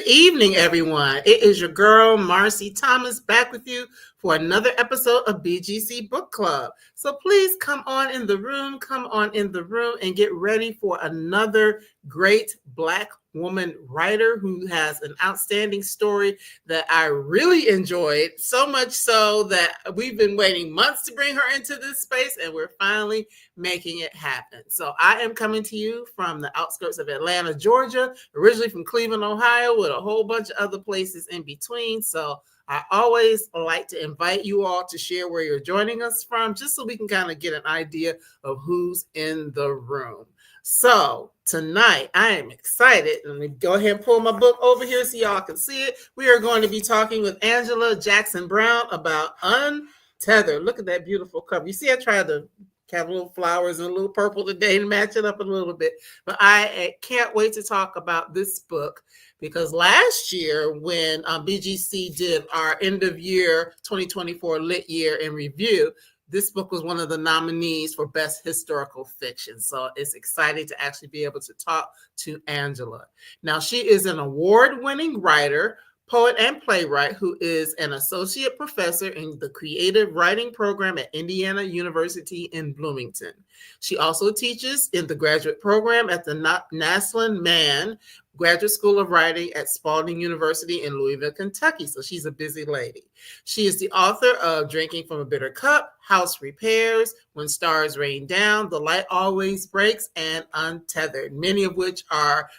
evening, everyone. It is your girl, Marcy Thomas, back with you for another episode of BGC Book Club. So please come on in the room, and get ready for another great Black woman writer who has an outstanding story that I really enjoyed, so much so that we've been waiting months to bring her into this space, and we're finally making it happen. So I am coming to you from the outskirts of Atlanta, Georgia, originally from Cleveland, Ohio, with a whole bunch of other places in between. So I always like to invite you all to share where you're joining us from, just so we can kind of get an idea of who's in the room. So tonight, I am excited. Let me go ahead and pull my book over here so y'all can see it. We are going to be talking with Angela Jackson Brown about Untethered. Look at that beautiful cover. You see, I tried to have little flowers and a little purple today to match it up a little bit. But I can't wait to talk about this book, because last year when BGC did our end of year 2024 lit year in review, this book was one of the nominees for Best Historical Fiction. So it's exciting to actually be able to talk to Angela. Now, she is an award-winning writer, poet, and playwright who is an associate professor in the creative writing program at Indiana University in Bloomington. She also teaches in the graduate program at the Naslin Mann Graduate School of Writing at Spalding University in Louisville, Kentucky. So she's a busy lady. She is the author of Drinking from a Bitter Cup, House Repairs, When Stars Rain Down, The Light Always Breaks, and Untethered, many of which are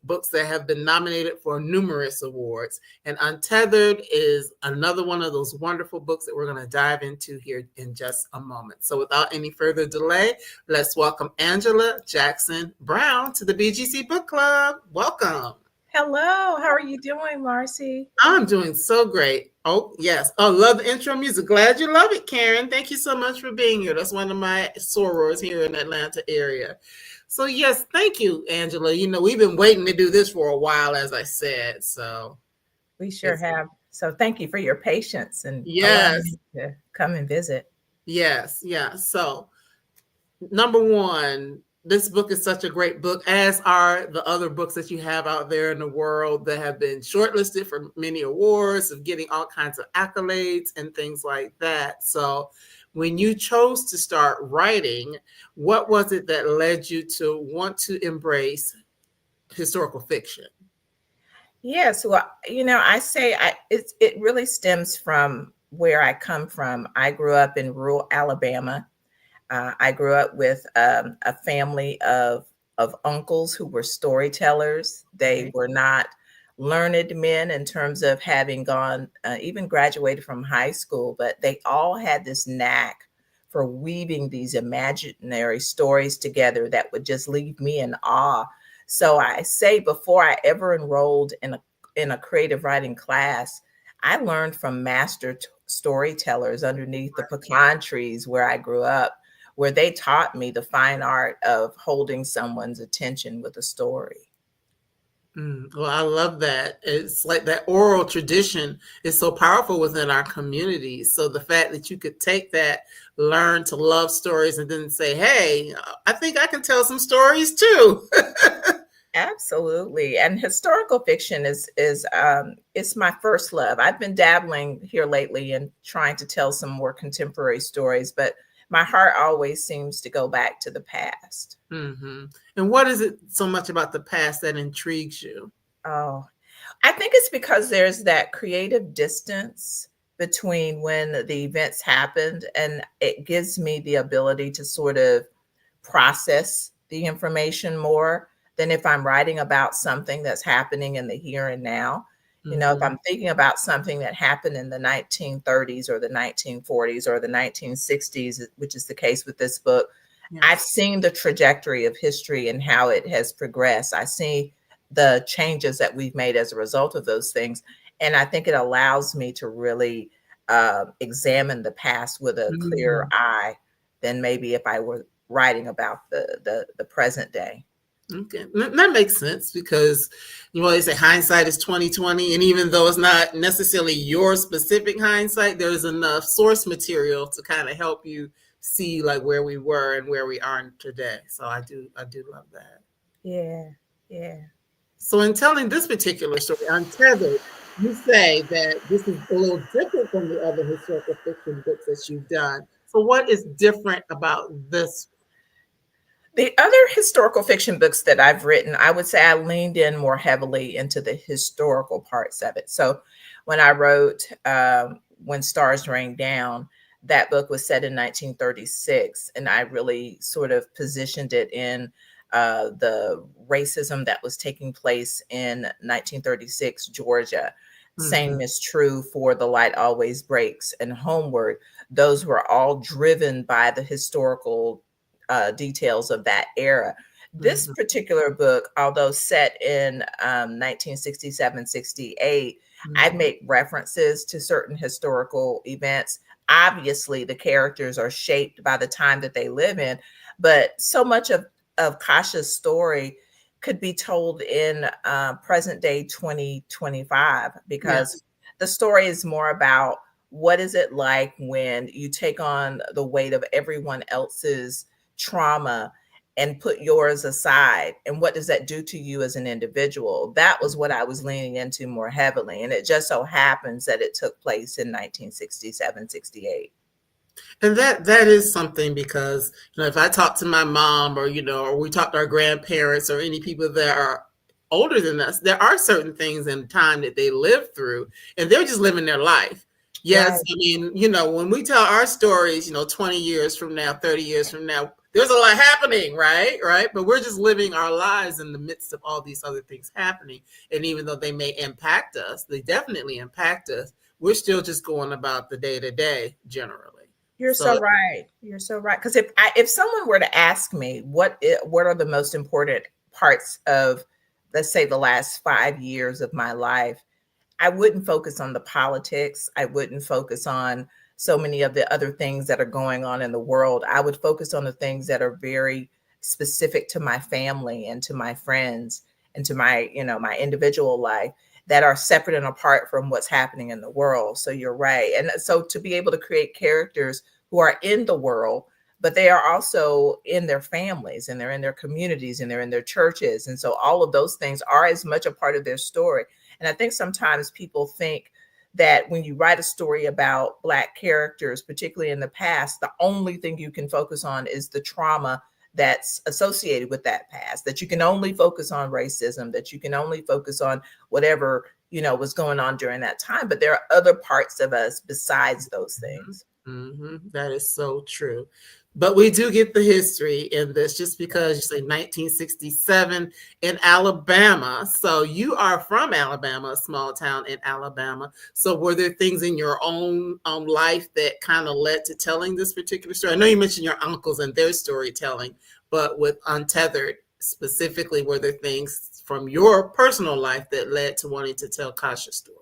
books that have been nominated for numerous awards. And Untethered is another one of those wonderful books that we're going to dive into here in just a moment. So without any further delay, let's welcome Angela Jackson Brown to the BGC Book Club. Welcome. Hello, how are you doing, Marcy? I'm doing so great. Oh, yes. Oh, love the intro music. Glad you love it, Karen. Thank you so much for being here. That's one of my sorors here in the Atlanta area. So, yes, thank you, Angela. You know, we've been waiting to do this for a while, as I said. So we sure have. So thank you for your patience and yes, to come and visit. Yes, yeah. So, number one, this book is such a great book, as are the other books that you have out there in the world that have been shortlisted for many awards, of getting all kinds of accolades and things like that. So when you chose to start writing, what was it that led you to want to embrace historical fiction? Yes, well, I say it really stems from where I come from. I grew up in rural Alabama. I grew up with a family of uncles who were storytellers. They were not learned men in terms of having gone, even graduated from high school, but they all had this knack for weaving these imaginary stories together that would just leave me in awe. So I say, before I ever enrolled in a creative writing class, I learned from master storytellers underneath the pecan trees where I grew up, where they taught me the fine art of holding someone's attention with a story. Well, I love that. It's like that oral tradition is so powerful within our communities. So the fact that you could take that, learn to love stories, and then say, hey, I think I can tell some stories too. Absolutely. And historical fiction is it's my first love. I've been dabbling here lately and trying to tell some more contemporary stories, but my heart always seems to go back to the past. Mm-hmm. And what is it so much about the past that intrigues you? Oh, I think it's because there's that creative distance between when the events happened, and it gives me the ability to sort of process the information more than if I'm writing about something that's happening in the here and now. You know, if I'm thinking about something that happened in the 1930s or the 1940s or the 1960s, which is the case with this book, yes, I've seen the trajectory of history and how it has progressed. I see the changes that we've made as a result of those things. And I think it allows me to really examine the past with a clearer eye than maybe if I were writing about the present day. Okay, that makes sense, because they say hindsight is 20/20, and even though it's not necessarily your specific hindsight, there's enough source material to kind of help you see like where we were and where we are today. So I do love that. Yeah. So in telling this particular story, Untethered, you say that this is a little different from the other historical fiction books that you've done. So what is different about this? The other historical fiction books that I've written, I would say I leaned in more heavily into the historical parts of it. So when I wrote When Stars Rain Down, that book was set in 1936, and I really sort of positioned it in the racism that was taking place in 1936 Georgia. Mm-hmm. Same is true for The Light Always Breaks and Homeward. Those were all driven by the historical details of that era. This Mm-hmm. particular book, although set in 1967, 68, I've Mm-hmm. made references to certain historical events. Obviously, the characters are shaped by the time that they live in, but so much of Kasha's story could be told in present day 2025, because Yes. the story is more about what is it like when you take on the weight of everyone else's trauma and put yours aside, and what does that do to you as an individual. That was what I was leaning into more heavily, and it just so happens that it took place in 1967, 68. And that is something because if I talk to my mom or or we talk to our grandparents or any people that are older than us, there are certain things in time that they lived through and they're just living their life. Yes, Right. I mean, when we tell our stories, 20 years from now, 30 years from now, there's a lot happening, right? Right. But we're just living our lives in the midst of all these other things happening. And even though they may impact us, they definitely impact us. We're still just going about the day to day generally. You're So so right. You're so right. Because if someone were to ask me what are the most important parts of, let's say, the last 5 years of my life, I wouldn't focus on the politics. I wouldn't focus on so many of the other things that are going on in the world. I would focus on the things that are very specific to my family and to my friends and to my, my individual life, that are separate and apart from what's happening in the world. So you're right. And so to be able to create characters who are in the world, but they are also in their families and they're in their communities and they're in their churches. And so all of those things are as much a part of their story. And I think sometimes people think that when you write a story about Black characters, particularly in the past, the only thing you can focus on is the trauma that's associated with that past, that you can only focus on racism, that you can only focus on whatever, was going on during that time. But there are other parts of us besides those things. that is so true. But we do get the history in this just because you say 1967 in Alabama. So you are from Alabama, a small town in Alabama. So were there things in your own life that kind of led to telling this particular story? I know you mentioned your uncles and their storytelling, but with Untethered specifically, were there things from your personal life that led to wanting to tell Kasha's story?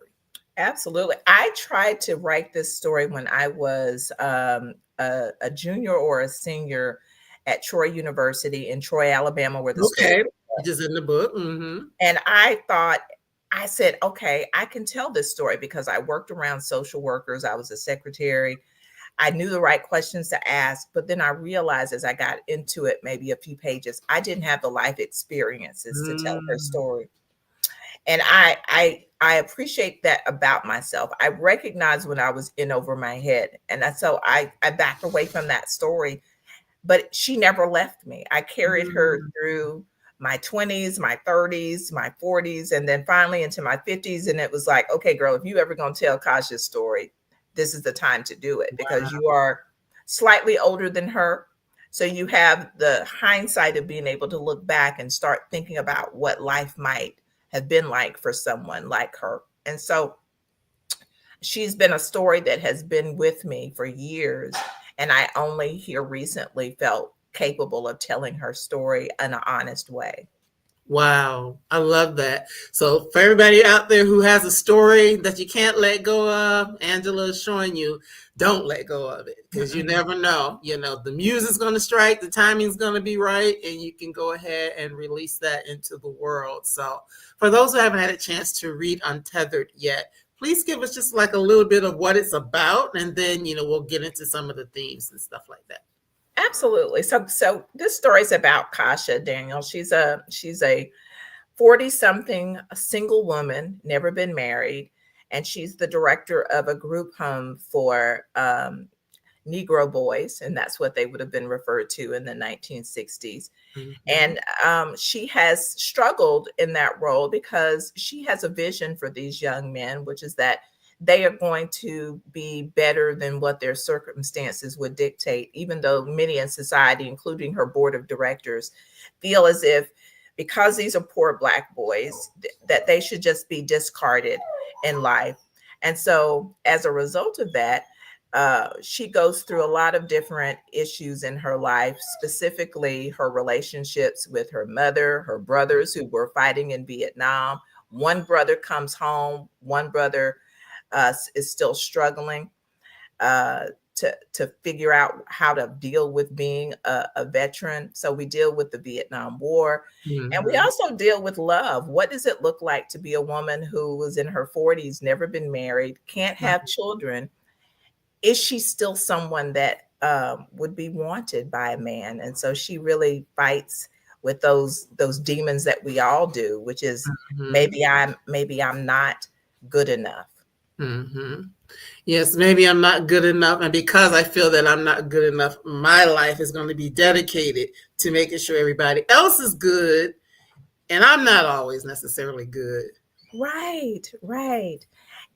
Absolutely. I tried to write this story when I was a junior or a senior at Troy University in Troy, Alabama, where the story Okay, was. which is in the book. Mm-hmm. And I said, okay, I can tell this story because I worked around social workers. I was a secretary. I knew the right questions to ask. But then I realized as I got into it, maybe a few pages, I didn't have the life experiences to tell her Mm. story. And I appreciate that about myself. I recognized when I was in over my head. And so I backed away from that story, but she never left me. I carried her Mm. through my 20s, my 30s, my 40s, and then finally into my 50s. And it was like, okay, girl, if you ever gonna tell Kasha's story, this is the time to do it, because Wow. you are slightly older than her. So you have the hindsight of being able to look back and start thinking about what life might have been like for someone like her. And so she's been a story that has been with me for years. And I only here recently felt capable of telling her story in an honest way. Wow. I love that. So for everybody out there who has a story that you can't let go of, Angela is showing you, don't let go of it because you Mm-mm. never know. The muse is going to strike, the timing's going to be right, and you can go ahead and release that into the world. So for those who haven't had a chance to read Untethered yet, please give us just like a little bit of what it's about, and then, we'll get into some of the themes and stuff like that. Absolutely. So this story is about Katia Daniels. She's a 40-something, a single woman, never been married, and she's the director of a group home for Negro Boys, and that's what they would have been referred to in the 1960s. Mm-hmm. And she has struggled in that role because she has a vision for these young men, which is that they are going to be better than what their circumstances would dictate, even though many in society, including her board of directors, feel as if because these are poor Black boys, that they should just be discarded in life. And so as a result of that, she goes through a lot of different issues in her life, specifically her relationships with her mother, her brothers who were fighting in Vietnam. One brother comes home, one brother is still struggling to figure out how to deal with being a veteran. So we deal with the Vietnam War, and we Mm-hmm. also deal with love. What does it look like to be a woman who was in her 40s, never been married, can't have children? Is she still someone that would be wanted by a man? And so she really fights with those demons that we all do, which is Mm-hmm. maybe I'm not good enough. Mm-hmm. Yes, maybe I'm not good enough. And because I feel that I'm not good enough, my life is going to be dedicated to making sure everybody else is good. And I'm not always necessarily good. Right, right.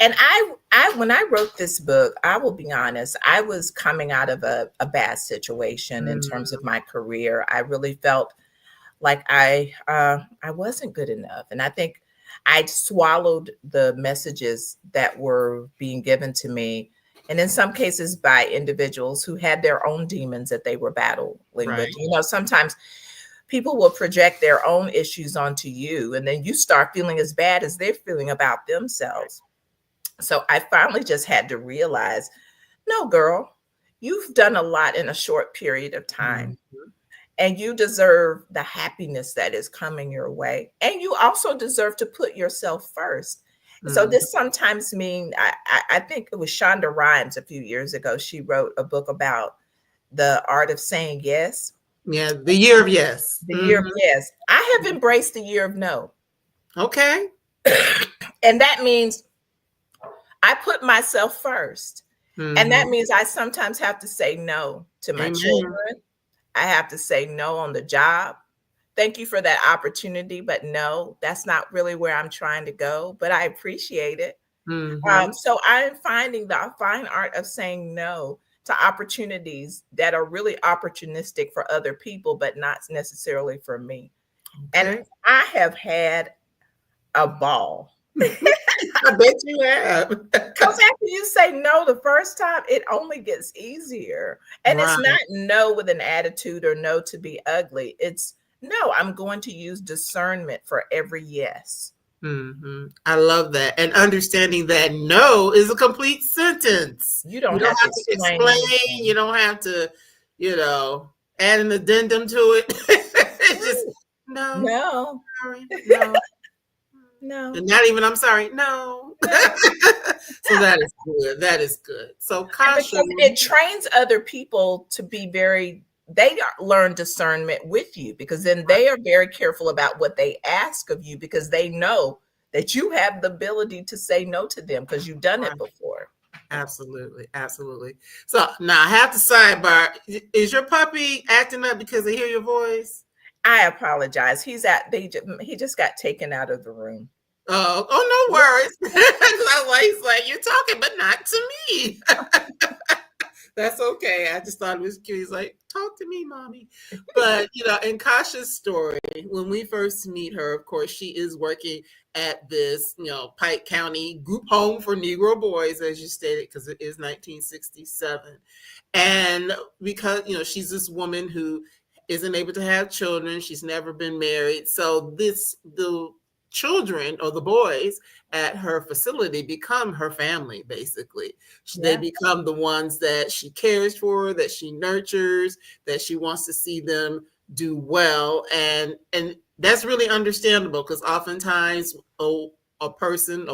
And I when I wrote this book, I will be honest, I was coming out of a bad situation in terms Mm, of my career. I really felt like I wasn't good enough, and I think I'd swallowed the messages that were being given to me, and in some cases by individuals who had their own demons that they were battling with. right. You know, sometimes people will project their own issues onto you, and then you start feeling as bad as they're feeling about themselves. So I finally just had to realize, no, girl, you've done a lot in a short period of time, Mhm. and you deserve the happiness that is coming your way. And you also deserve to put yourself first. And so Mhm. this sometimes mean I think it was Shonda Rhimes a few years ago. She wrote a book about the art of saying yes. Yeah, the year of yes. The year of Mhm. yes. I have embraced the year of no. Okay. And that means I put myself first. And that Mhm. means I sometimes have to say no to my Amen. children. I have to say no on the job. Thank you for that opportunity, but no, that's not really where I'm trying to go, but I appreciate it. Mhm. So I'm finding the fine art of saying no to opportunities that are really opportunistic for other people, but not necessarily for me. And Okay. I have had a ball. I bet you have. Because after you say no the first time, it only gets easier. And it's Right. not no with an attitude or no to be ugly. It's no, I'm going to use discernment for every yes. I love that. And understanding that no is a complete sentence. You You don't don't have to have to explain explain. You anything. don't have to, you know, add an addendum to it. It's just Right. no, No, sorry, no. no, And not even I'm sorry, no. no. So that is good. That is good. So And Kasha, because it trains other people to be very, they learn discernment with you because then they are very careful about what they ask of you because they know that you have the ability to say no to them because you've done it before. absolutely, absolutely. So now I have to sidebar. Is your puppy acting up because they hear your voice? I apologize. He just got taken out of the room. Oh, no worries. He's like, you're talking, but not to me. That's okay. I just thought it was cute. He's like, talk to me, mommy. But, in Kasha's story, when we first meet her, of course, she is working at this, Pike County Group Home for Negro Boys, as you stated, because it is 1967. And because, she's this woman who isn't able to have children. She's never been married. So the children or the boys at her facility become her family, basically. They Yeah. become the ones that she cares for, that she nurtures, that she wants to see them do well. And that's really understandable because oftentimes a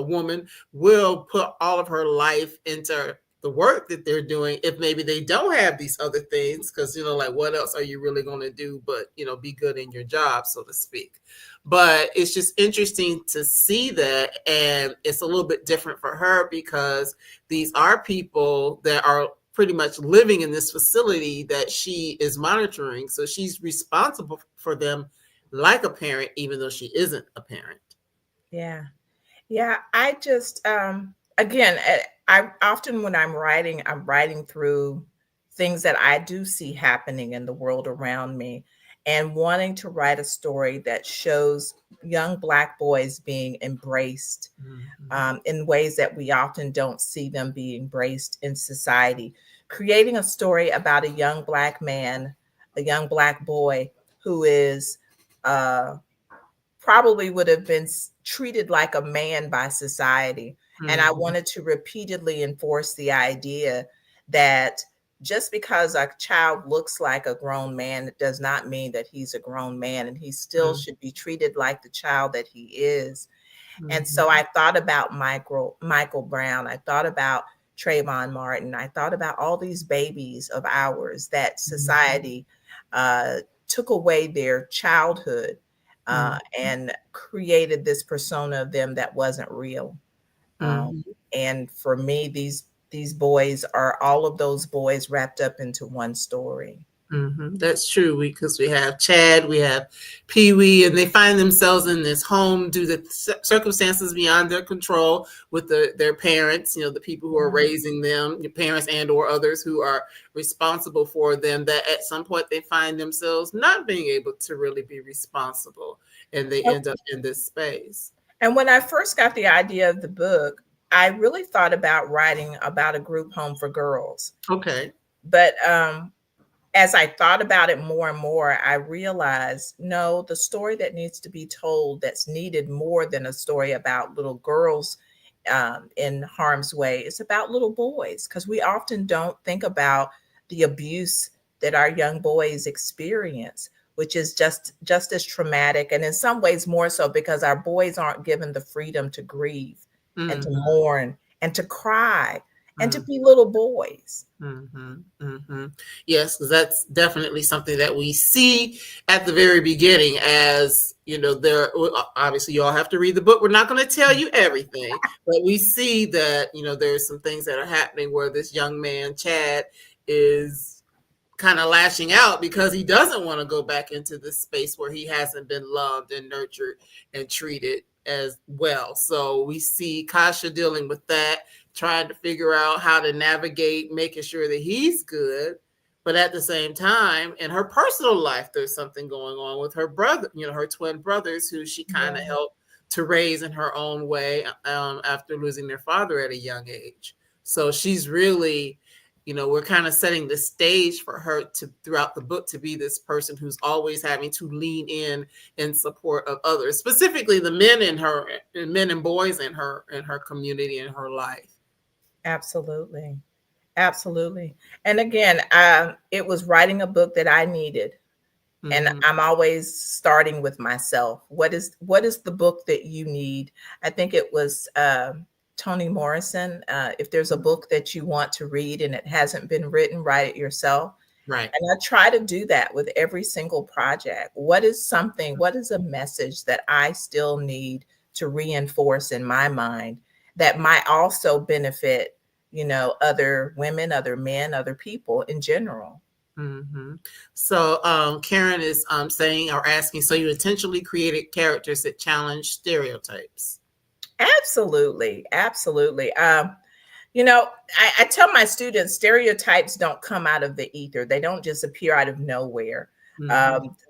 woman will put all of her life into the work that they're doing if maybe they don't have these other things, because like what else are you really going to do but be good in your job, so to speak. But it's just interesting to see that, and it's a little bit different for her because these are people that are pretty much living in this facility that she is monitoring, so she's responsible for them like a parent, even though she isn't a parent. Yeah. Yeah, I just again, I often when I'm writing through things that I do see happening in the world around me, and wanting to write a story that shows young Black boys being embraced in ways that we often don't see them be embraced in society. Creating a story about a young Black man, a young Black boy who is uh, probably would have been treated like a man by society. And I wanted to repeatedly enforce the idea that just because a child looks like a grown man, it does not mean that he's a grown man, and he still should be treated like the child that he is. And so I thought about Michael Brown. I thought about Trayvon Martin. I thought about all these babies of ours that society took away their childhood and created this persona of them that wasn't real. And for me, these boys are all of those boys wrapped up into one story. That's true, because we have Chad, we have Pee Wee, and they find themselves in this home due to circumstances beyond their control with their parents, the people who are raising them, your parents and or others who are responsible for them, that at some point they find themselves not being able to really be responsible, and they end up in this space. And when I first got the idea of the book, I really thought about writing about a group home for girls. Okay. But as I thought about it more and more, I realized, no, the story that needs to be told, that's needed more than a story about little girls in harm's way, is about little boys, because we often don't think about the abuse that our young boys experience, which is just as traumatic, and in some ways more so because our boys aren't given the freedom to grieve and to mourn and to cry and to be little boys. Yes, because that's definitely something that we see at the very beginning. As there obviously you all have to read the book. We're not going to tell you everything, but we see that there's some things that are happening where this young man Chad is kind of lashing out because he doesn't want to go back into this space where he hasn't been loved and nurtured and treated as well. So we see Kasha dealing with that, trying to figure out how to navigate making sure that he's good. But at the same time, in her personal life, there's something going on with her brother, her twin brothers, who she kind of helped to raise in her own way after losing their father at a young age. So she's really, we're kind of setting the stage for her to, throughout the book, to be this person who's always having to lean in support of others, specifically the men and boys in her community, in her life. Absolutely. Absolutely. And again, it was writing a book that I needed. And I'm always starting with myself. What is the book that you need? I think it was Toni Morrison. If there's a book that you want to read and it hasn't been written, write it yourself. Right. And I try to do that with every single project. What is a message that I still need to reinforce in my mind that might also benefit, other women, other men, other people in general? So Karen is saying or asking, so you intentionally created characters that challenge stereotypes? Absolutely. Absolutely. I tell my students, stereotypes don't come out of the ether. They don't just appear out of nowhere.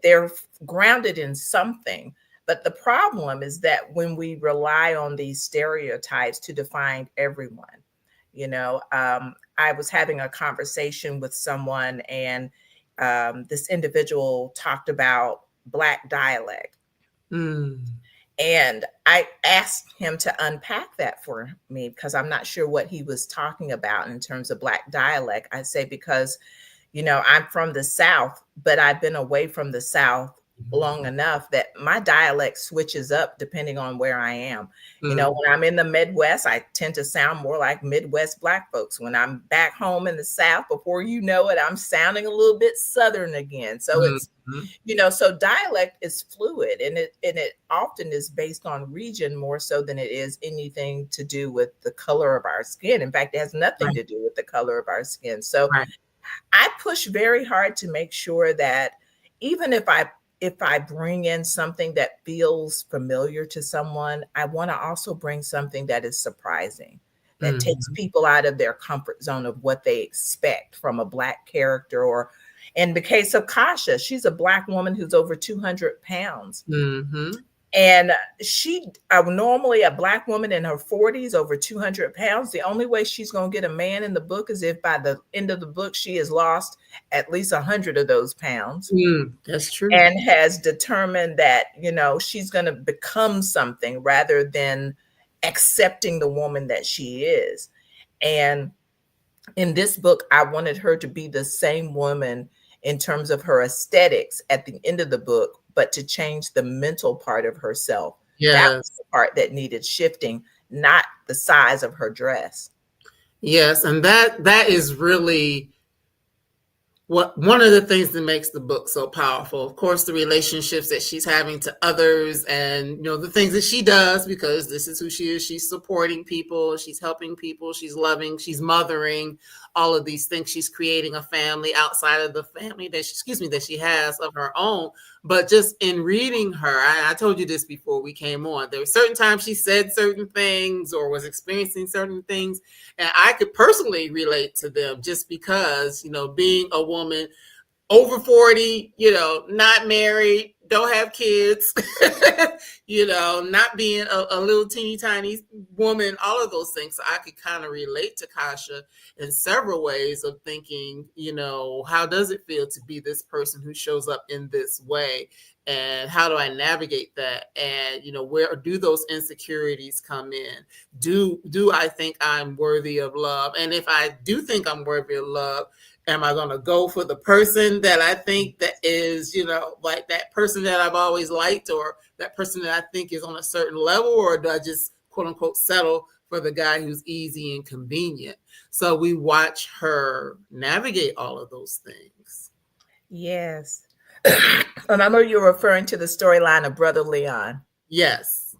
They're grounded in something. But the problem is that when we rely on these stereotypes to define everyone, I was having a conversation with someone, and this individual talked about Black dialect. And I asked him to unpack that for me because I'm not sure what he was talking about in terms of Black dialect. I say because, I'm from the South, but I've been away from the South long enough that my dialect switches up depending on where I am. You know, Mm, when I'm in the Midwest, I tend to sound more like Midwest Black folks. When I'm back home in the South, before you know it, I'm sounding a little bit Southern again. So it's, mhm. you know, so dialect is fluid, and it often is based on region more so than it is anything to do with the color of our skin. In fact, it has nothing Right, to do with the color of our skin. So right. I push very hard to make sure that even if I bring in something that feels familiar to someone, I want to also bring something that is surprising, that takes Mhm, people out of their comfort zone of what they expect from a Black character. Or in the case of Kasha, she's a Black woman who's over 200 pounds. mhm. And she, normally a Black woman in her 40s, over 200 pounds. The only way she's going to get a man in the book is if by the end of the book, she has lost at least 100 of those pounds That's true. and has determined that, you know, she's going to become something rather than accepting the woman that she is. And in this book, I wanted her to be the same woman in terms of her aesthetics at the end of the book, but to change the mental part of herself. That was Yes. the part that needed shifting, not the size of her dress. Yes, and that is really what one of the things that makes the book so powerful. Of course, the relationships that she's having to others, and the things that she does, because this is who she is. She's supporting people, she's helping people, she's loving, she's mothering, all of these things. She's creating a family outside of the family that she has of her own. But just in reading her, I told you this before we came on, there were certain times she said certain things or was experiencing certain things, and I could personally relate to them just because, being a woman over 40, not married, don't have kids, not being a little teeny tiny woman, all of those things. So I could kind of relate to Kasha in several ways of thinking, how does it feel to be this person who shows up in this way? And how do I navigate that? And, where do those insecurities come in? Do I think I'm worthy of love? And if I do think I'm worthy of love, am I going to go for the person that I think that is, like that person that I've always liked, or that person that I think is on a certain level, or do I just quote unquote settle for the guy who's easy and convenient? So we watch her navigate all of those things. Yes. And I know you're referring to the storyline of Brother Leon. Yes.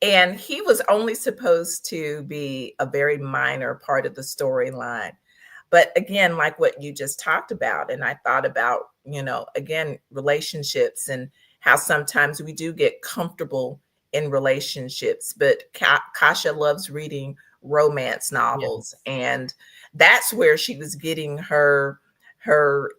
And he was only supposed to be a very minor part of the storyline. But again, like what you just talked about, and I thought about, again, relationships and how sometimes we do get comfortable in relationships. But Kasha loves reading romance novels, Yes. and that's where she was getting her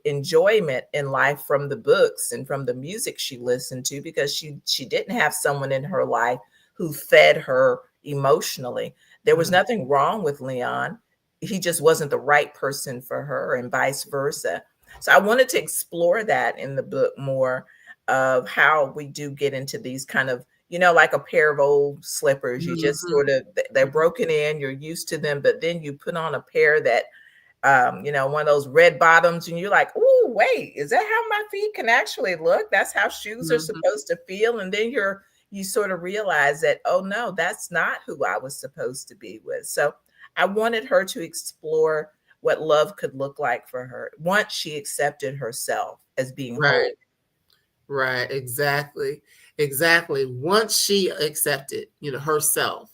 enjoyment in life, from the books and from the music she listened to, because she didn't have someone in her life who fed her emotionally. There was Mm. nothing wrong with Leon. He just wasn't the right person for her, and vice versa. So I wanted to explore that in the book more, of how we do get into these kind of, like a pair of old slippers. You just Mhm. sort of, they're broken in, you're used to them, but then you put on a pair that, one of those red bottoms, and you're like, oh, wait, is that how my feet can actually look? That's how shoes are Mhm. supposed to feel. And then you sort of realize that, oh no, that's not who I was supposed to be with. So I wanted her to explore what love could look like for her once she accepted herself as being Right. whole. Right, exactly. Exactly. Once she accepted, herself,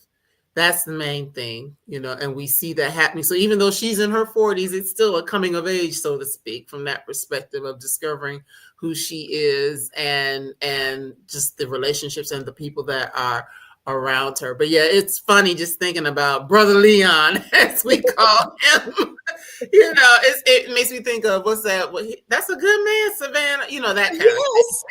that's the main thing, and we see that happening. So even though she's in her 40s, it's still a coming of age, so to speak, from that perspective of discovering who she is, and just the relationships and the people that are around her. But yeah, it's funny just thinking about Brother Leon, as we call him. It makes me think of, what's that? That's a good man, Savannah. That kind of Yes.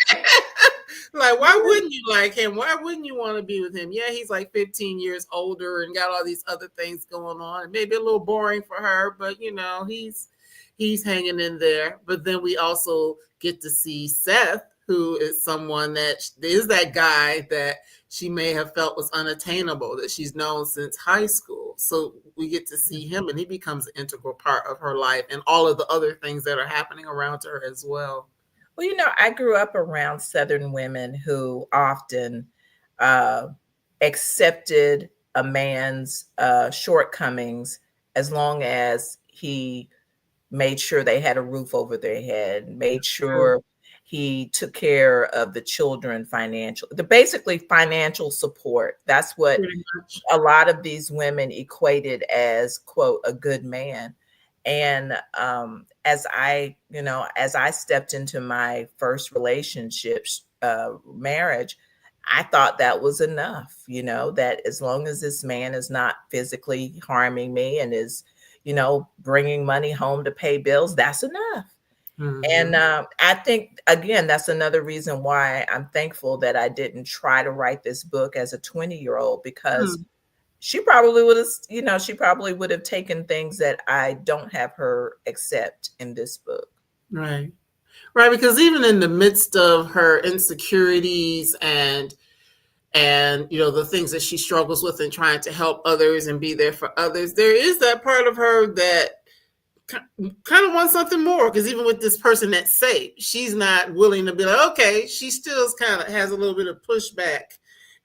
like, why wouldn't you like him? Why wouldn't you want to be with him? Yeah, he's like 15 years older and got all these other things going on. It may be a little boring for her, but he's hanging in there. But then we also get to see Seth, who is someone that is that guy that she may have felt was unattainable, that she's known since high school. So we get to see him, and he becomes an integral part of her life and all of the other things that are happening around her as well. Well, I grew up around Southern women who often uh, accepted a man's shortcomings as long as he made sure they had a roof over their head, made True. sure he took care of the children the basically financial support. That's what Pretty much. a lot of these women equated as quote a good man. And as I stepped into my first relationships, marriage, I thought that was enough, that as long as this man is not physically harming me and is, bringing money home to pay bills, that's enough. And Mm-hmm. I think, again, that's another reason why I'm thankful that I didn't try to write this book as a 20-year-old, because she probably would have taken things that I don't have her accept in this book. Right. Right, because even in the midst of her insecurities and the things that she struggles with and trying to help others and be there for others, there is that part of her that kind of wants something more. Because even with this person that's safe, she's not willing to be like, okay. She still kind of has a little bit of pushback.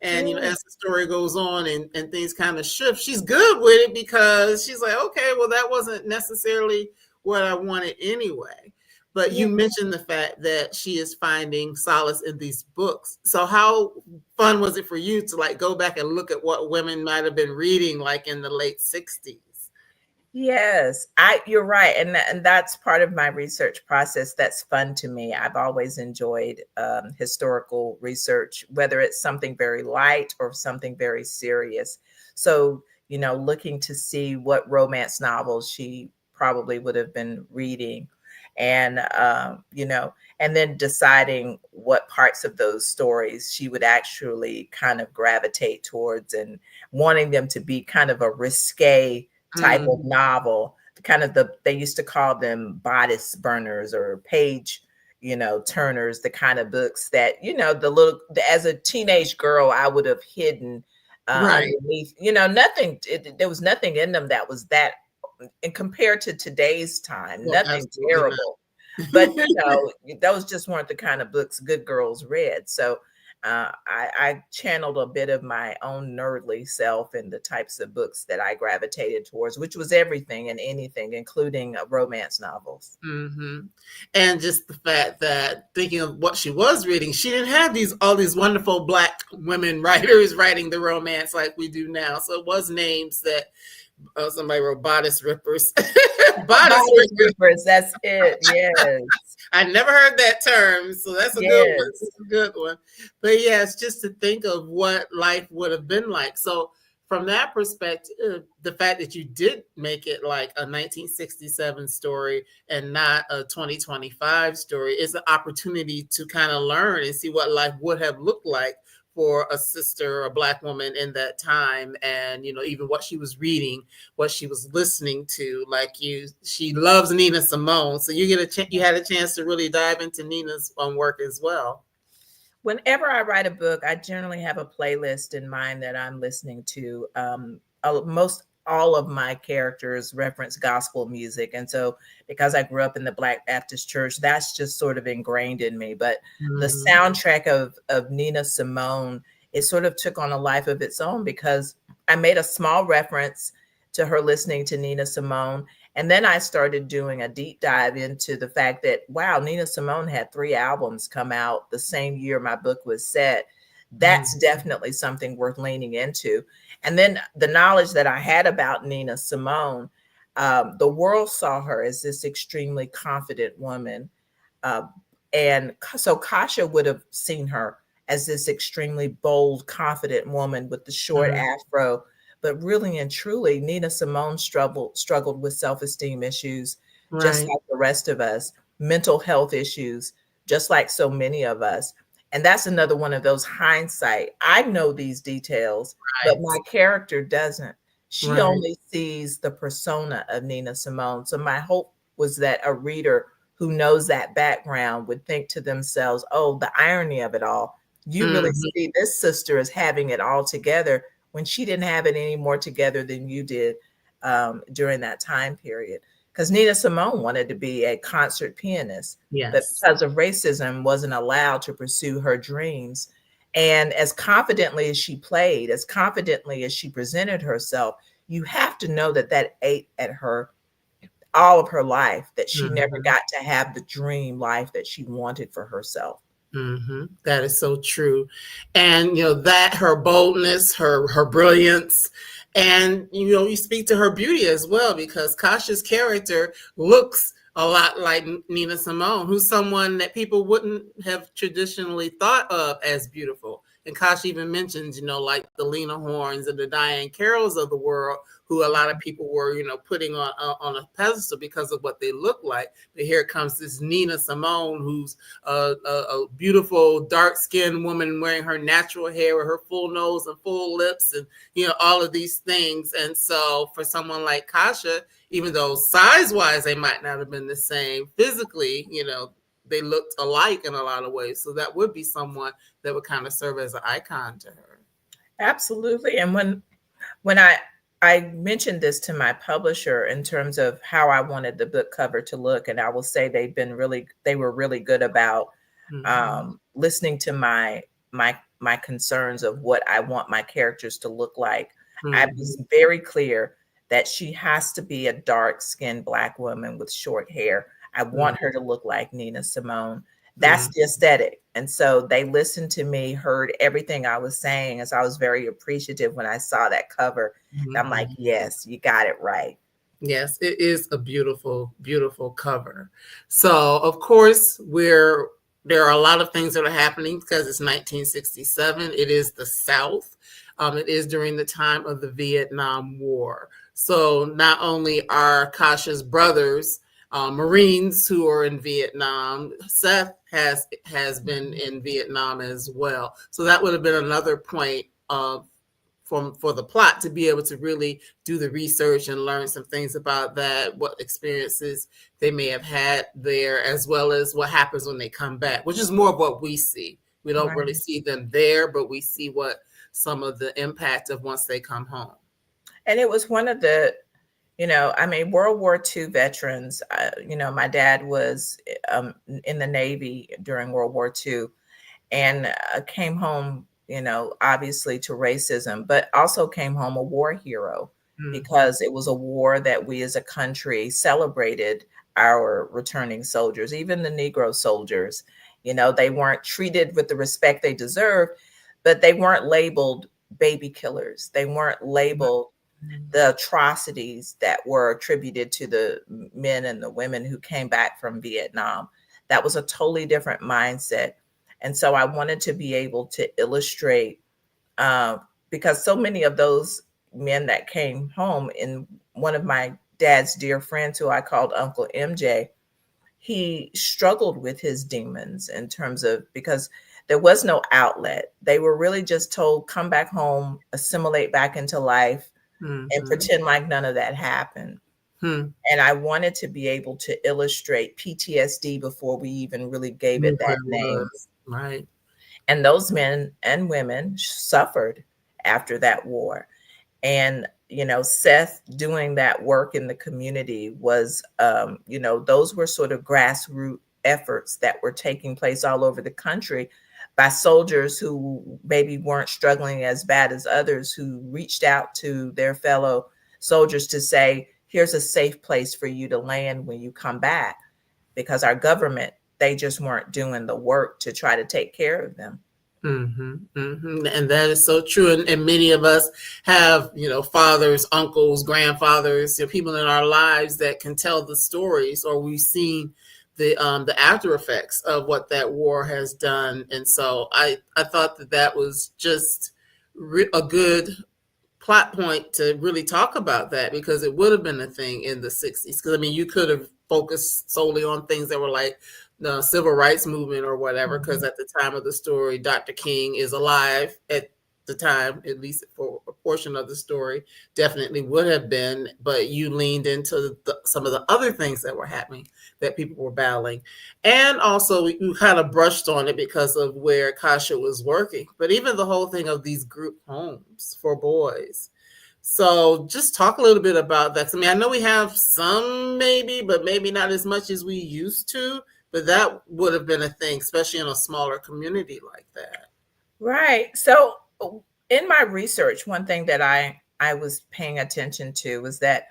And Yeah. as the story goes on and things kind of shift, she's good with it because she's like, okay, well, that wasn't necessarily what I wanted anyway. But Yeah. you mentioned the fact that she is finding solace in these books. So how fun was it for you to like go back and look at what women might have been reading like in the late 60s? Yes, you're right, and that's part of my research process. That's fun to me. I've always enjoyed historical research, whether it's something very light or something very serious. So, looking to see what romance novels she probably would have been reading, and and then deciding what parts of those stories she would actually kind of gravitate towards, and wanting them to be kind of a risque type of Mm, novel, kind of they used to call them bodice burners or page, turners, the kind of books that, as a teenage girl, I would have hidden right. underneath, nothing, there was nothing in them that was that, and compared to today's time, Well, nothing absolutely terrible. But not. those just weren't the kind of books good girls read. So I channeled a bit of my own nerdly self in the types of books that I gravitated towards, which was everything and anything, including romance novels. Hmm. And just the fact that thinking of what she was reading, she didn't have all these wonderful Black women writers writing the romance like we do now. So it was names that somebody wrote bodice rippers. Bodice Bodice rippers. rippers, that's it. Yes, I never heard that term, so that's a good one. yes. That's a good one. But yeah, it's just to think of what life would have been like. So from that perspective, the fact that you did make it like a 1967 story and not a 2025 story is an opportunity to kind of learn and see what life would have looked like for a sister, a Black woman in that time, and even what she was reading, what she was listening to. Like she loves Nina Simone, so you had a chance to really dive into Nina's work as well. Whenever I write a book, I generally have a playlist in mind that I'm listening to. Most all of my characters reference gospel music. And so, because I grew up in the Black Baptist church, that's just sort of ingrained in me. But the Mm-hmm. soundtrack of Nina Simone, it sort of took on a life of its own, because I made a small reference to her listening to Nina Simone. And then I started doing a deep dive into the fact that, wow, Nina Simone had 3 albums come out the same year my book was set. That's definitely something worth leaning into. And then the knowledge that I had about Nina Simone, the world saw her as this extremely confident woman. Uh, and so Kasha would have seen her as this extremely bold, confident woman with the short Mm-hmm. afro. But really and truly, Nina Simone struggled with self-esteem issues, just Right. like the rest of us, mental health issues, just like so many of us. And that's another one of those hindsight. I know these details, but Right. my character doesn't. She Right. only sees the persona of Nina Simone. So my hope was that a reader who knows that background would think to themselves, oh, the irony of it all. You really Mm-hmm. see this sister as having it all together when she didn't have it any more together than you did during that time period. because Nina Simone wanted to be a concert pianist, but Yes. because of racism, wasn't allowed to pursue her dreams. And as confidently as she played, as confidently as she presented herself, you have to know that that ate at her all of her life, that she never Mhm. got to have the dream life that she wanted for herself. That is so true. And that her boldness, her brilliance, and you speak to her beauty as well, because Kasha's character looks a lot like Nina Simone, who's someone that people wouldn't have traditionally thought of as beautiful. And Kasha even mentions, like the Lena Hornes and the Diane Carrolls of the world, who a lot of people were, putting on a pedestal because of what they look like. But here comes this Nina Simone, who's a beautiful dark-skinned woman wearing her natural hair with her full nose and full lips, and all of these things. And so for someone like Kasha, even though size-wise they might not have been the same, physically, they looked alike in a lot of ways. So that would be someone that would kind of serve as an icon to her. Absolutely. And when I mentioned this to my publisher in terms of how I wanted the book cover to look, and I will say they were really good about listening to my concerns of what I want my characters to look like. I was very clear that she has to be a dark-skinned Black woman with short hair. I want her to look like Nina Simone. That's the aesthetic. And so they listened to me, heard everything I was saying, as I was very appreciative when I saw that cover. I'm like, yes, you got it right. Yes, it is a beautiful, beautiful cover. So, of course, there are a lot of things that are happening because it's 1967. It is the South. It is during the time of the Vietnam War. So, not only are Kasha's brothers Marines who are in Vietnam, Seth has been in Vietnam as well. So that would have been another point for the plot, to be able to really do the research and learn some things about that, what experiences they may have had there, as well as what happens when they come back, which is more of what we see. We don't really see them there, but we see what some of the impact of once they come home. And it was one of the, World War II veterans, my dad was in the Navy during World War II, and came home, obviously to racism, but also came home a war hero, because it was a war that we as a country celebrated our returning soldiers, even the Negro soldiers. They weren't treated with the respect they deserved, but they weren't labeled baby killers. They weren't labeled the atrocities that were attributed to the men and the women who came back from Vietnam. That was a totally different mindset. And so I wanted to be able to illustrate, because so many of those men that came home, in one of my dad's dear friends who I called Uncle MJ, he struggled with his demons in terms of, because there was no outlet. They were really just told, come back home, assimilate back into life, and pretend like none of that happened. And I wanted to be able to illustrate PTSD before we even really gave it that name. Right. And those men and women suffered after that war. And, Seth doing that work in the community was, those were sort of grassroots efforts that were taking place all over the country by soldiers who maybe weren't struggling as bad as others, who reached out to their fellow soldiers to say, here's a safe place for you to land when you come back, because our government, they just weren't doing the work to try to take care of them. And that is so true. And many of us have, fathers, uncles, grandfathers, people in our lives that can tell the stories, or we've seen the after effects of what that war has done. And so I thought that was just a good plot point to really talk about that, because it would have been a thing in the 60s. Because you could have focused solely on things that were like the civil rights movement or whatever, because at the time of the story, Dr. King is alive at the time, at least for a portion of the story, definitely would have been, but you leaned into some of the other things that were happening that people were battling. And also you kind of brushed on it because of where Kasha was working, but even the whole thing of these group homes for boys, So just talk a little bit about that. I mean, I know we have some maybe, but maybe not as much as we used to. But that would have been a thing, especially in a smaller community like that. Right. So in my research, one thing that I was paying attention to was that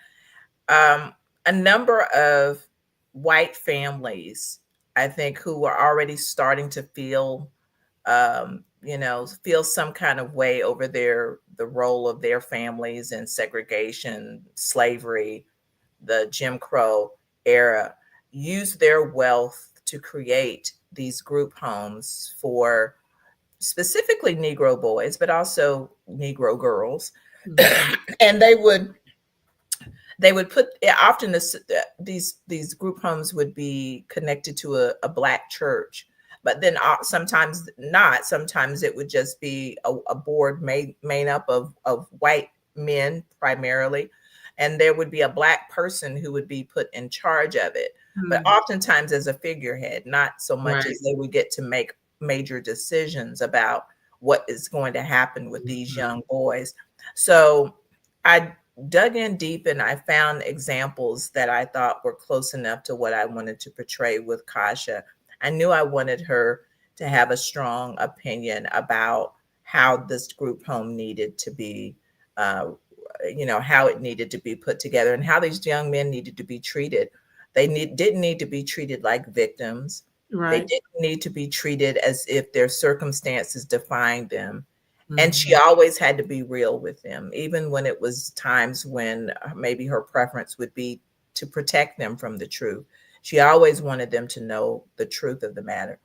a number of white families, I think, who were already starting to feel, feel some kind of way over the role of their families in segregation, slavery, the Jim Crow era, used their wealth to create these group homes for specifically Negro boys, but also Negro girls. Mhm. And they would put, often these group homes would be connected to a black church, but then sometimes not. Sometimes it would just be a board made up of white men primarily, and there would be a black person who would be put in charge of it, but Mhm. oftentimes as a figurehead, not so much Right. as they would get to make major decisions about what is going to happen with these Mhm. young boys. So I dug in deep and I found examples that I thought were close enough to what I wanted to portray with Katia. I knew I wanted her to have a strong opinion about how this group home needed to be, uh, how it needed to be put together and how these young men needed to be treated. Didn't need to be treated like victims. They Right. didn't need to be treated as if their circumstances defined them. And she Mhm. always had to be real with them, even when it was times when maybe her preference would be to protect them from the truth. She always wanted them to know the truth of the matter.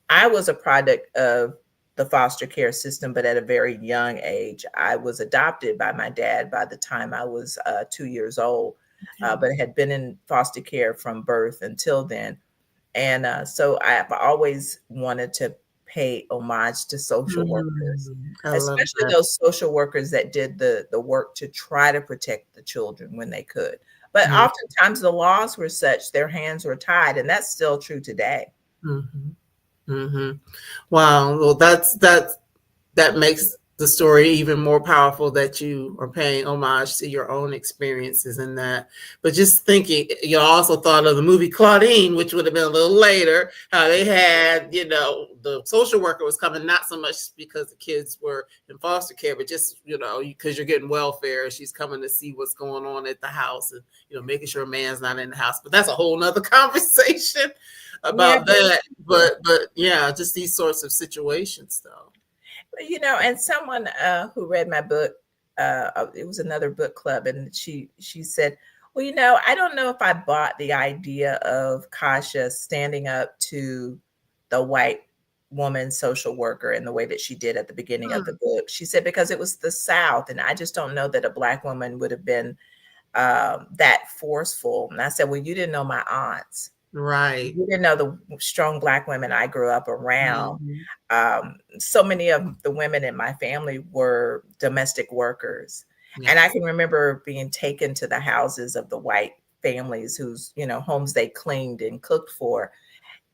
I was a product of the foster care system, but at a very young age. I was adopted by my dad by the time I was 2 years old, Okay. but had been in foster care from birth until then. And so I've always wanted to pay homage to social workers, I love especially that. those social workers that did the work to try to protect the children when they could. But oftentimes the laws were such their hands were tied, and that's still true today. Mhm. Mhm. Wow. Well, that makes the story even more powerful that you are paying homage to your own experiences in that. But just thinking, you also thought of the movie Claudine, which would have been a little later, how they had, the social worker was coming not so much because the kids were in foster care, but just, because you're getting welfare, she's coming to see what's going on at the house and, making sure a man's not in the house. But that's a whole nother conversation Yeah, about that. But yeah, just these sorts of situations though. and someone who read my book, it was another book club, and she said, "Well, I don't know if I bought the idea of Kasha standing up to the white woman social worker in the way that she did at the beginning of the Hmm. book." She said because it was the South, and I just don't know that a black woman would have been that forceful. And I said, "Well, you didn't know my aunts." Right. You didn't know the strong black women I grew up around. Mhm. So many of the women in my family were domestic workers. And I Yes. can remember being taken to the houses of the white families whose, homes they cleaned and cooked for.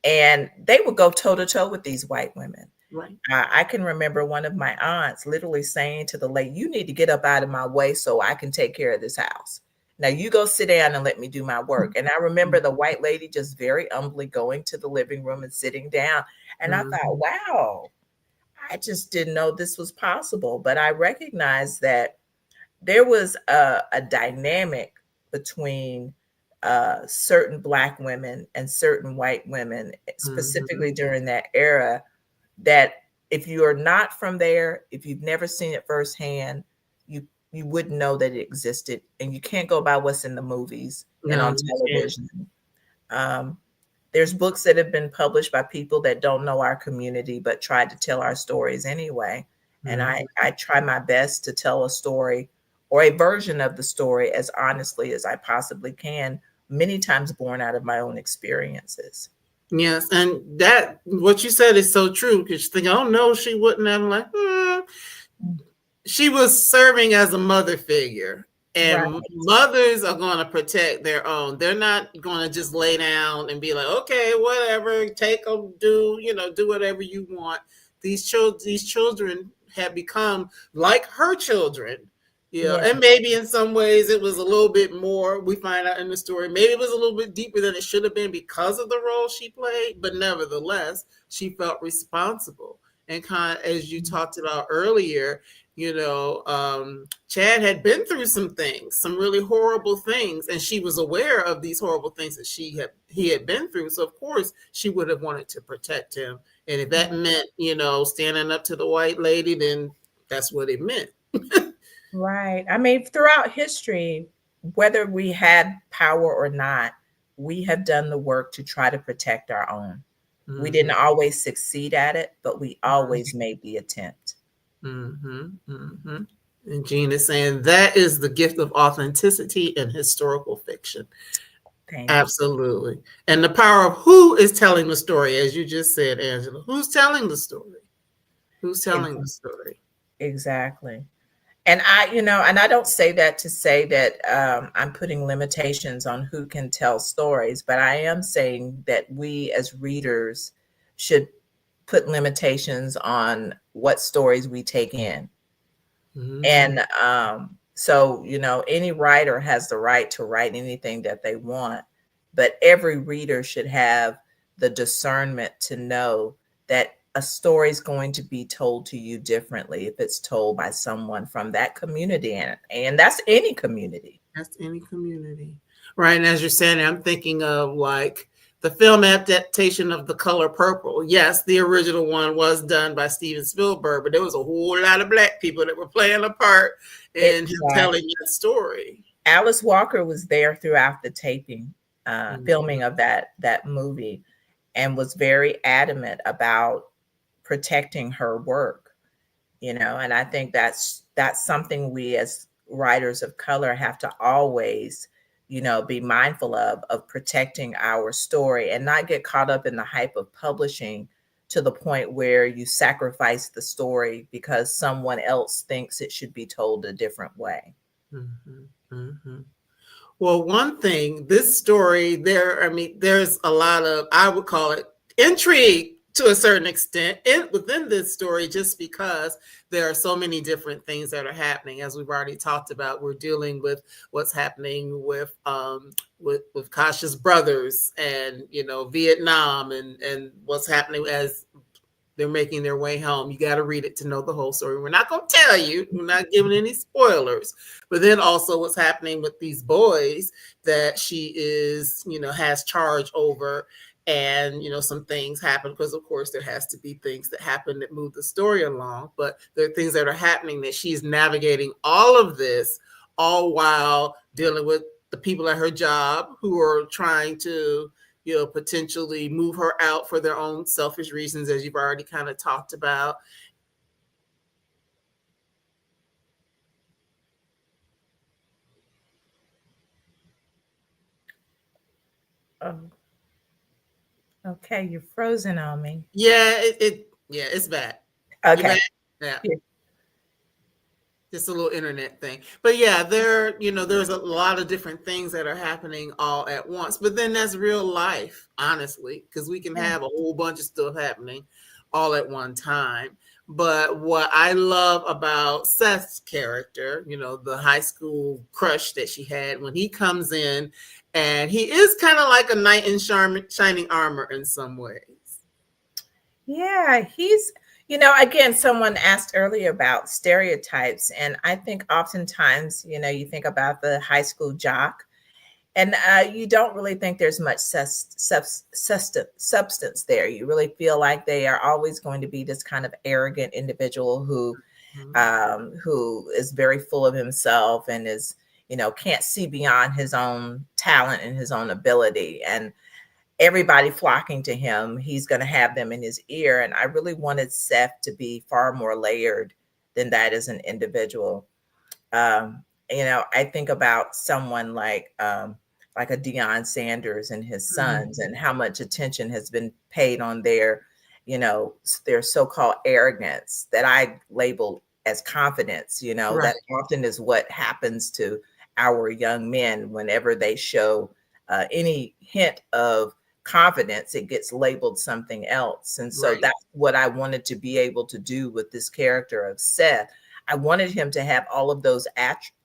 And they would go toe to toe with these white women. Right. I can remember one of my aunts literally saying to the lady, "You need to get up out of my way so I can take care of this house. Now you go sit down and let me do my work." And I remember the white lady just very humbly going to the living room and sitting down. And I thought, Mhm. wow, I just didn't know this was possible. But I recognized that there was a dynamic between certain black women and certain white women, Mhm. specifically during that era, that if you are not from there, if you've never seen it firsthand, you wouldn't know that it existed, and you can't go by what's in the movies and No, on you can't. television. Um, there's books that have been published by people that don't know our community but tried to tell our stories anyway. And I Mhm. try my best to tell a story or a version of the story as honestly as I possibly can, many times born out of my own experiences. Yes, and that what you said is so true. Because you think, oh no, she wouldn't have. Like, she was serving as a mother figure, Right. and mothers are going to protect their own. They're not going to just lay down and be like, okay, whatever, take them, do whatever you want. These children have become like her children, Yeah, Yeah. and maybe in some ways it was a little bit more. We find out in the story, maybe it was a little bit deeper than it should have been because of the role she played. But nevertheless, she felt responsible. And kind of, as you talked about earlier, Chad had been through some things, some really horrible things, and she was aware of these horrible things that he had been through. So of course, she would have wanted to protect him. And if that meant, standing up to the white lady, then that's what it meant. Right. I mean, throughout history, whether we had power or not, we have done the work to try to protect our own. We didn't Mhm. always succeed at it, but we always made the attempt. And Jean is saying that is the gift of authenticity in historical fiction. Thank you. Absolutely. And the power of who is telling the story, as you just said, Angela. Who's telling the story? Who's telling the story? Exactly. And and I don't say that to say that I'm putting limitations on who can tell stories, but I am saying that we as readers should put limitations on what stories we take in. Mhm. And so, any writer has the right to write anything that they want, but every reader should have the discernment to know that a story is going to be told to you differently if it's told by someone from that community. And that's any community. That's any community. Right. And as you're saying, I'm thinking of like the film adaptation of The Color Purple. Yes, the original one was done by Steven Spielberg, but there was a whole lot of Black people that were playing a part in him telling Exactly. that story. Alice Walker was there throughout the taping, filming Mhm. of that movie, and was very adamant about protecting her work. And I think that's something we as writers of color have to always, be mindful of protecting our story and not get caught up in the hype of publishing to the point where you sacrifice the story because someone else thinks it should be told a different way. Mhm. Mhm. Well, one thing, this story, there's a lot of, I would call it intrigue to a certain extent within this story, just because there are so many different things that are happening. As we've already talked about, we're dealing with what's happening with Kasha's brothers and, Vietnam and what's happening as they're making their way home. You got to read it to know the whole story. We're not going to tell you, we're not giving any spoilers. But then also what's happening with these boys that she is, has charge over. And, some things happen because, of course, there has to be things that happen that move the story along. But there are things that are happening that she's navigating all of this, all while dealing with the people at her job who are trying to potentially move her out for their own selfish reasons, as you've already kind of talked about. Oh, okay, you're frozen on me. Yeah, it's bad. You Okay. back? Yeah. Just a little internet thing. But yeah, there's a lot of different things that are happening all at once. But then that's real life, honestly, because we can Yeah. have a whole bunch of stuff happening all at one time. But what I love about Seth's character, the high school crush that she had, when he comes in, and he is kind of like a knight in shining armor in some ways. Yeah, again, someone asked earlier about stereotypes, and I think oftentimes, you think about the high school jock, and you don't really think there's much substance there. You really feel like they are always going to be this kind of arrogant individual who is very full of himself and is, can't see beyond his own talent and his own ability. And everybody flocking to him, he's going to have them in his ear. And I really wanted Seth to be far more layered than that as an individual. I think about someone like a Deion Sanders and his sons, and how much attention has been paid on their so-called arrogance that I labeled as confidence. Right. That often is what happens to our young men whenever they show any hint of confidence, it gets labeled something else. And so Right. that's what I wanted to be able to do with this character of Seth. I wanted him to have all of those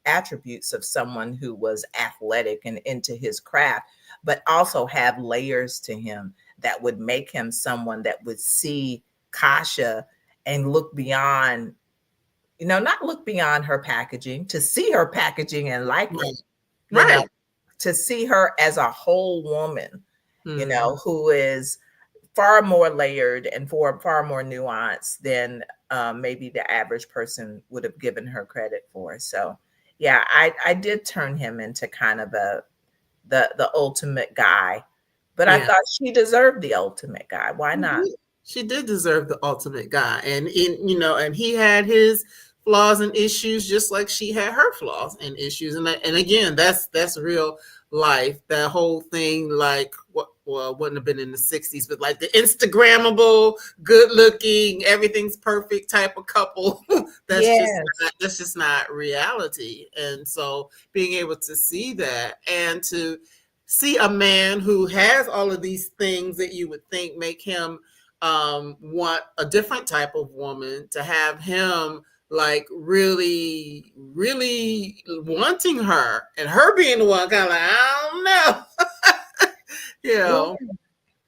attributes of someone who was athletic and into his craft, but also have layers to him that would make him someone that would see Katia and look beyond, not look beyond her packaging, to see her packaging and like it, Right. to see her as a whole woman, Mm-hmm. who is far more layered and far more nuanced than maybe the average person would have given her credit for. So, yeah, I did turn him into kind of the ultimate guy, but I Yeah. thought she deserved the ultimate guy. Why not? She did deserve the ultimate guy, and and he had his flaws and issues, just like she had her flaws and issues. And again, that's real life. That whole thing, like what, well, wouldn't have been in the '60s, but like the Instagrammable, good looking, everything's perfect type of couple. Yes. That's just not reality. And so being able to see that and to see a man who has all of these things that you would think make him want a different type of woman, to have him like really, really wanting her, and her being the one kind of like, I don't know, you Yeah. know.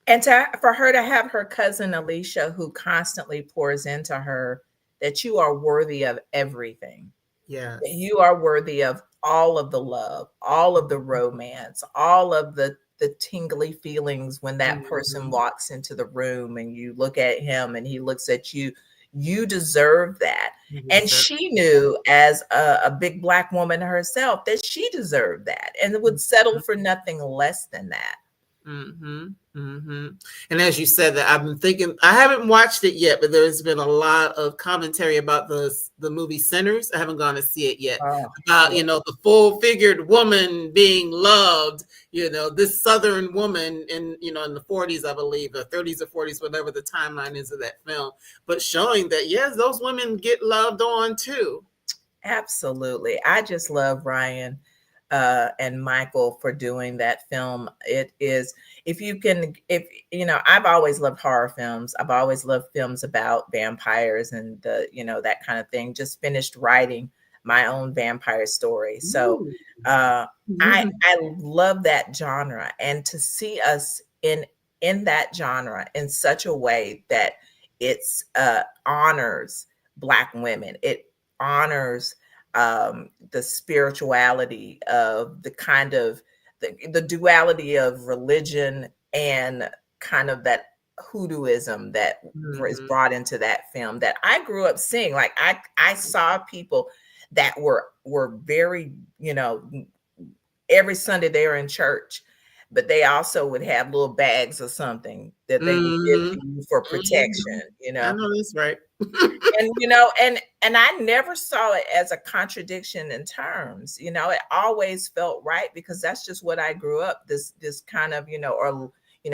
And for her to have her cousin Alicia, who constantly pours into her that you are worthy of everything. Yes. You are worthy of all of the love, all of the romance, all of the tingly feelings when that person Mm-hmm. walks into the room and you look at him and he looks at you. You deserve that. And she knew, as a big Black woman herself, that she deserved that and would settle for nothing less than that. Mm-hmm. Mm-hmm. And as you said that, I've been thinking, I haven't watched it yet, but there's been a lot of commentary about the movie Sinners. I haven't gone to see it yet. Oh, About, yeah. the full figured woman being loved, this Southern woman in the 40s, I believe, or 30s or 40s, whatever the timeline is of that film, but showing that, yes, those women get loved on too. Absolutely. I just love Ryan and Michael for doing that film. It is, I've always loved horror films. I've always loved films about vampires and that kind of thing. Just finished writing my own vampire story. So Ooh. I love that genre, and to see us in that genre in such a way that it's honors Black women. It honors the spirituality of the kind of the duality of religion and kind of that hoodooism that is Mm-hmm. brought into that film that I grew up seeing. Like I saw people that were very, every Sunday they were in church, but they also would have little bags or something that they would give Mm-hmm. to you for Mm-hmm. protection, I know that's right. and I never saw it as a contradiction in terms. It always felt right because that's just what I grew up, this kind of, or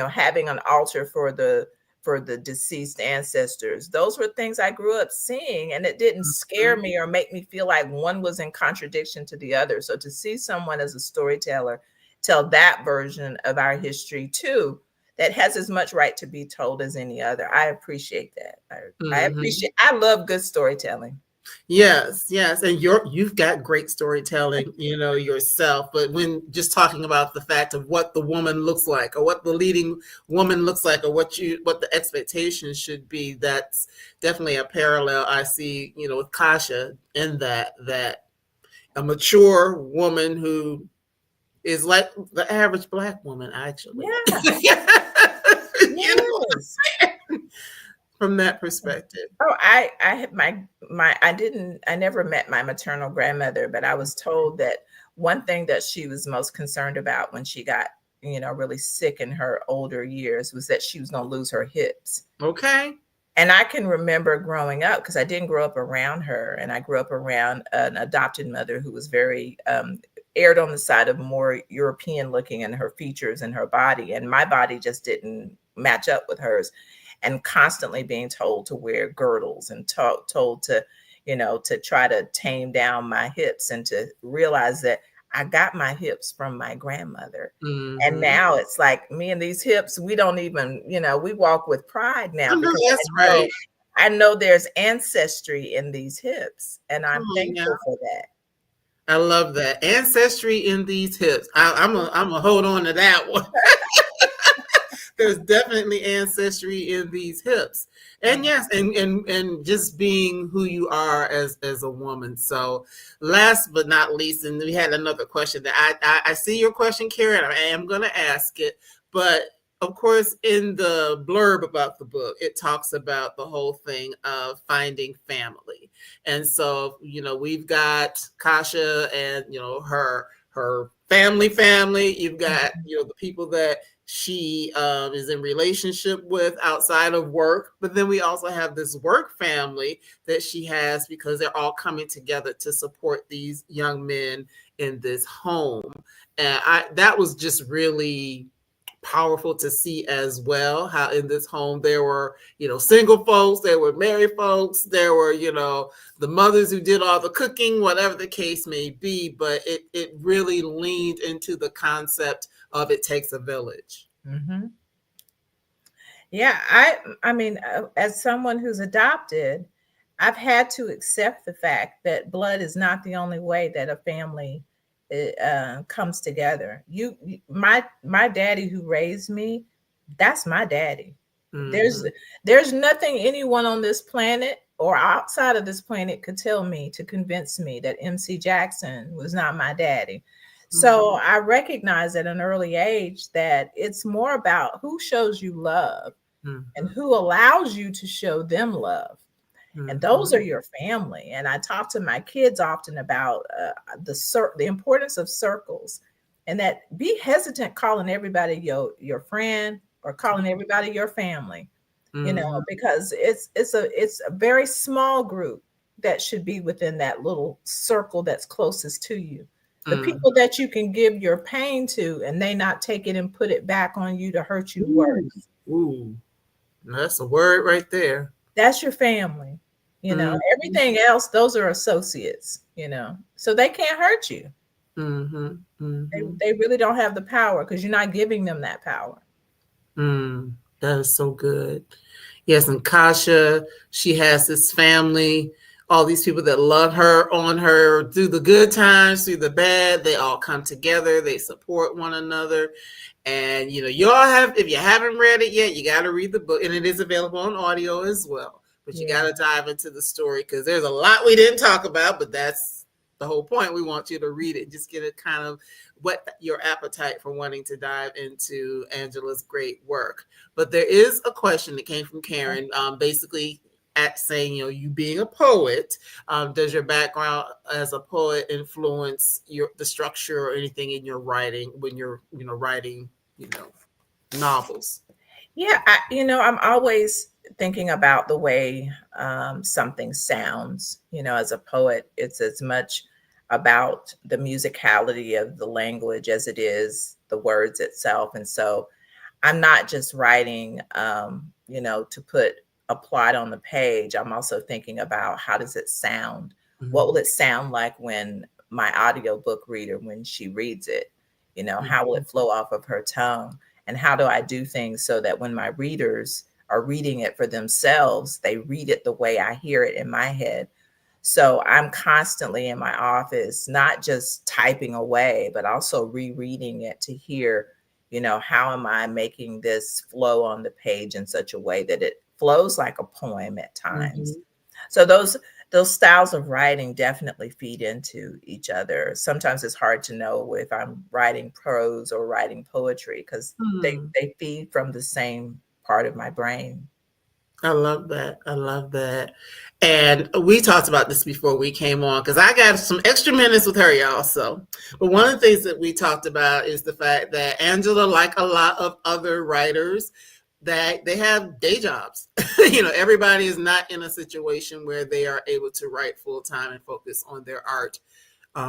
having an altar for the deceased ancestors. Those were things I grew up seeing, and it didn't scare Mhm. me or make me feel like one was in contradiction to the other. So to see someone as a storyteller tell that version of our history too, that has as much right to be told as any other. I appreciate that. Mhm. I love good storytelling. Yes, yes, and you've got great storytelling, yourself. But when just talking about the fact of what the woman looks like, or what the leading woman looks like, or what the expectations should be, that's definitely a parallel I see, with Katia, in that a mature woman who is like the average Black woman, actually. Yeah. you know, Yes. from that perspective. Oh, I had I never met my maternal grandmother, but I was told that one thing that she was most concerned about when she got, really sick in her older years was that she was going to lose her hips. Okay. And I can remember growing up, because I didn't grow up around her, and I grew up around an adopted mother who was very erred on the side of more European looking in her features and her body, and my body just didn't match up with hers, and constantly being told to wear girdles and told to, to try to tame down my hips, and to realize that I got my hips from my grandmother. And Mhm. now it's like me and these hips, we don't even, we walk with pride I now know because that's right. I know there's ancestry in these hips, and I'm Come on now. thankful for that. I love that. Ancestry in these hips. I'm a hold on to that one. There's definitely ancestry in these hips. And yes, and just being who you are as a woman. So last but not least, and we had another question that I see your question, Karen. I am gonna ask it, but of course, in the blurb about the book, it talks about the whole thing of finding family. And so, we've got Kasha and her family. You've got the people that she is in relationship with outside of work, but then we also have this work family that she has because they're all coming together to support these young men in this home. And that was just really powerful to see as well, how in this home there were single folks, there were married folks, there were the mothers who did all the cooking, whatever the case may be, but it really leaned into the concept of it takes a village. Mm-hmm. Yeah, I mean, as someone who's adopted, I've had to accept the fact that blood is not the only way that a family comes together. My daddy who raised me, that's my daddy. Mm-hmm. There's nothing anyone on this planet or outside of this planet could tell me to convince me that MC Jackson was not my daddy. So I recognize at an early age that it's more about who shows you love and who allows you to show them love. And those are your family. And I talk to my kids often about the importance of circles, and that be hesitant calling everybody your friend or calling everybody your family, because it's a very small group that should be within that little circle that's closest to you. The people that you can give your pain to, and they not take it and put it back on you to hurt you worse. Ooh, that's a word right there. That's your family. Everything else, those are associates, so they can't hurt you. They really don't have the power because you're not giving them that power. That is so good. Yes, and Kasha, she has this family, all these people that love her, on her through the good times, through the bad. They all come together, they support one another. And you all have, if you haven't read it yet, you got to read the book, and it is available on audio as well. But you got to dive into the story because there's a lot we didn't talk about, but that's the whole point. We want you to read it, just get it kind of whet your appetite for wanting to dive into Angela's great work. But there is a question that came from Karen, basically at saying, you being a poet, does your background as a poet influence the structure or anything in your writing when you're writing novels? Yeah, I'm always thinking about the way something sounds. As a poet, it's as much about the musicality of the language as it is the words itself. And so I'm not just writing, to put a plot on the page. I'm also thinking about how does it sound? What will it sound like when my audiobook reader, when she reads it? How will it flow off of her tongue? And how do I do things so that when my readers are reading it for themselves, they read it the way I hear it in my head? So I'm constantly in my office, not just typing away, but also rereading it to hear, how am I making this flow on the page in such a way that it flows like a poem at times. So those styles of writing definitely feed into each other. Sometimes it's hard to know if I'm writing prose or writing poetry because they feed from the same part of my brain. I love that. I love that. And we talked about this before we came on because I got some extra minutes with her, y'all. So, but one of the things that we talked about is the fact that Angela, like a lot of other writers, that they have day jobs. Everybody is not in a situation where they are able to write full time and focus on their art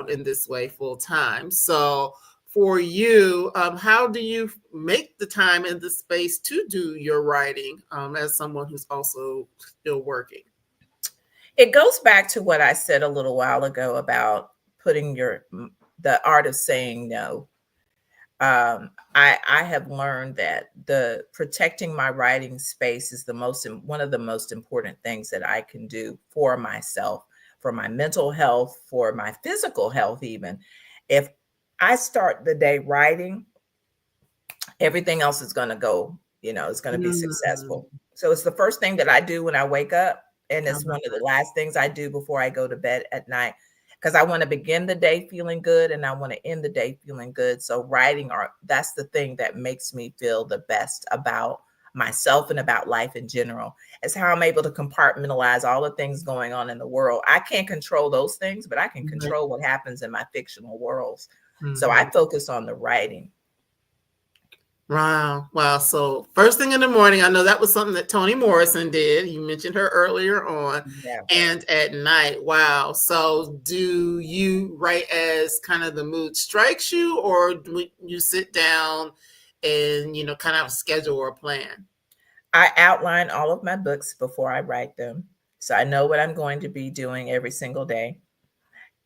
in this way full time. So, for you, how do you make the time and the space to do your writing as someone who's also still working? It goes back to what I said a little while ago about putting the art of saying no. I have learned that the protecting my writing space is one of the most important things that I can do for myself, for my mental health, for my physical health. Even if I start the day writing, everything else is going to go, it's going to be Mm. successful. So it's the first thing that I do when I wake up. And I it's love one of the last things I do before I go to bed at night, because I want to begin the day feeling good and I want to end the day feeling good. So that's the thing that makes me feel the best about myself and about life in general. It's how I'm able to compartmentalize all the things going on in the world. I can't control those things, but I can that. control what happens in my fictional worlds. So Mhm. I focus on the writing. Wow. Wow. So first thing in the morning, I know that was something that Toni Morrison did. You mentioned her earlier on. Yeah. And at night. Wow. So do you write as kind of the mood strikes you, or do you sit down and, kind of have a schedule or a plan? I outline all of my books before I write them. So I know what I'm going to be doing every single day.